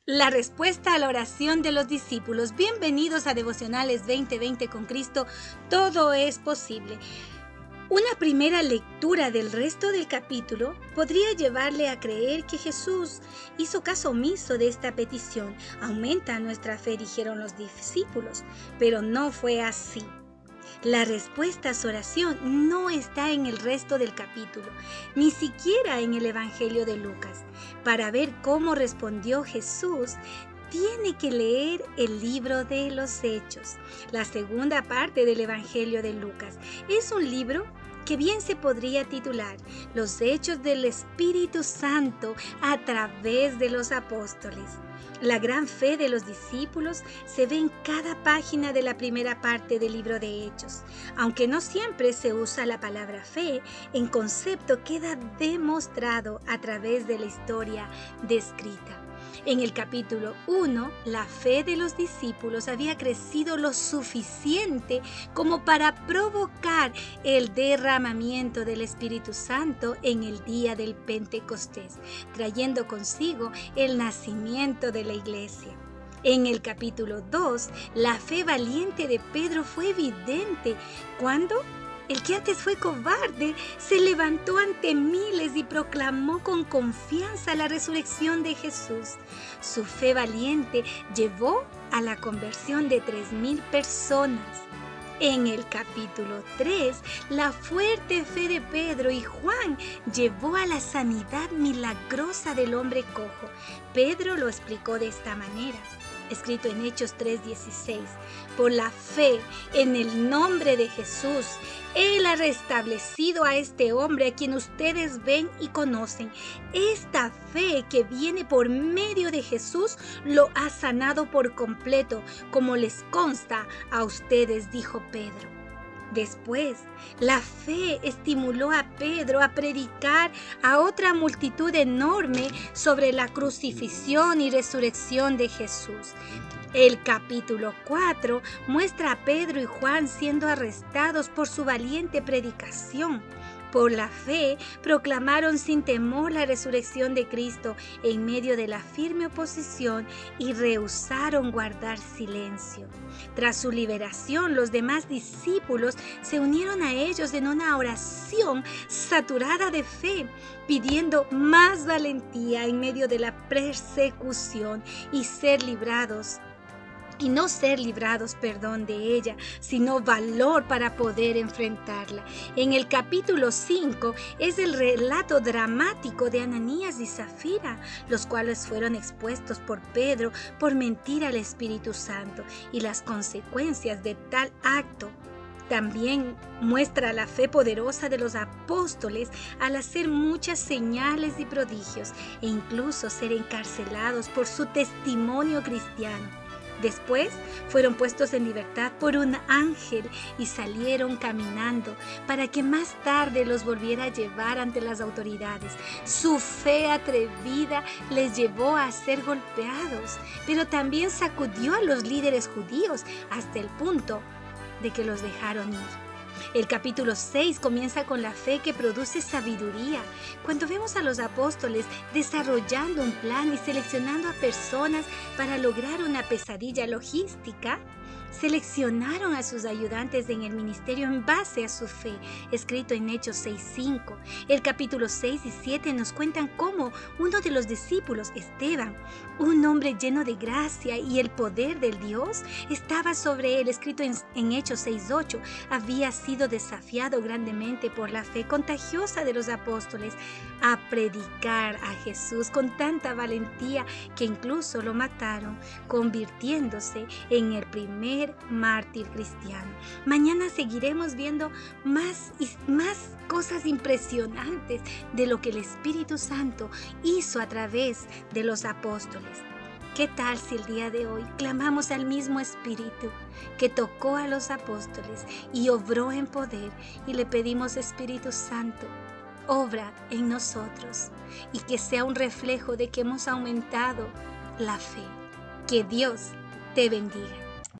La respuesta a la oración de los discípulos. Bienvenidos a Devocionales 2020 con Cristo. Todo es posible. Una primera lectura del resto del capítulo podría llevarle a creer que Jesús hizo caso omiso de esta petición. Aumenta nuestra fe, dijeron los discípulos, pero no fue así. La respuesta a su oración no está en el resto del capítulo, ni siquiera en el Evangelio de Lucas. Para ver cómo respondió Jesús, tiene que leer el libro de los Hechos, la segunda parte del Evangelio de Lucas. Es un libro que bien se podría titular Los Hechos del Espíritu Santo a través de los apóstoles. La gran fe de los discípulos se ve en cada página de la primera parte del libro de Hechos. Aunque no siempre se usa la palabra fe, en concepto queda demostrado a través de la historia descrita. En el capítulo 1, la fe de los discípulos había crecido lo suficiente como para provocar el derramamiento del Espíritu Santo en el día del Pentecostés, trayendo consigo el nacimiento de la iglesia. En el capítulo 2, la fe valiente de Pedro fue evidente cuando el que antes fue cobarde se levantó ante miles y proclamó con confianza la resurrección de Jesús. Su fe valiente llevó a la conversión de 3,000 personas. En el capítulo 3, la fuerte fe de Pedro y Juan llevó a la sanidad milagrosa del hombre cojo. Pedro lo explicó de esta manera, escrito en Hechos 3:16. Por la fe en el nombre de Jesús, Él ha restablecido a este hombre a quien ustedes ven y conocen. Esta fe que viene por medio de Jesús lo ha sanado por completo, como les consta a ustedes, dijo Pedro. Después, la fe estimuló a Pedro a predicar a otra multitud enorme sobre la crucifixión y resurrección de Jesús. El capítulo 4 muestra a Pedro y Juan siendo arrestados por su valiente predicación. Por la fe, proclamaron sin temor la resurrección de Cristo en medio de la firme oposición y rehusaron guardar silencio. Tras su liberación, los demás discípulos se unieron a ellos en una oración saturada de fe, pidiendo más valentía en medio de la persecución y no ser librados de ella, sino valor para poder enfrentarla. En el capítulo 5 es el relato dramático de Ananías y Zafira, los cuales fueron expuestos por Pedro por mentir al Espíritu Santo y las consecuencias de tal acto. También muestra la fe poderosa de los apóstoles al hacer muchas señales y prodigios e incluso ser encarcelados por su testimonio cristiano. Después fueron puestos en libertad por un ángel y salieron caminando para que más tarde los volviera a llevar ante las autoridades. Su fe atrevida les llevó a ser golpeados, pero también sacudió a los líderes judíos hasta el punto de que los dejaron ir. El capítulo 6 comienza con la fe que produce sabiduría. Cuando vemos a los apóstoles desarrollando un plan y seleccionando a personas para lograr una pesadilla logística, seleccionaron a sus ayudantes en el ministerio en base a su fe, escrito en Hechos 6:5. El capítulo 6 y 7 nos cuentan cómo uno de los discípulos, Esteban, un hombre lleno de gracia y el poder del Dios, estaba sobre él, escrito en Hechos 6:8. Había sido desafiado grandemente por la fe contagiosa de los apóstoles a predicar a Jesús con tanta valentía que incluso lo mataron, convirtiéndose en el primer mártir cristiano. Mañana seguiremos viendo más cosas impresionantes de lo que el Espíritu Santo hizo a través de los apóstoles. ¿Qué tal si el día de hoy clamamos al mismo Espíritu que tocó a los apóstoles y obró en poder y le pedimos: Espíritu Santo, obra en nosotros, y que sea un reflejo de que hemos aumentado la fe? Que Dios te bendiga.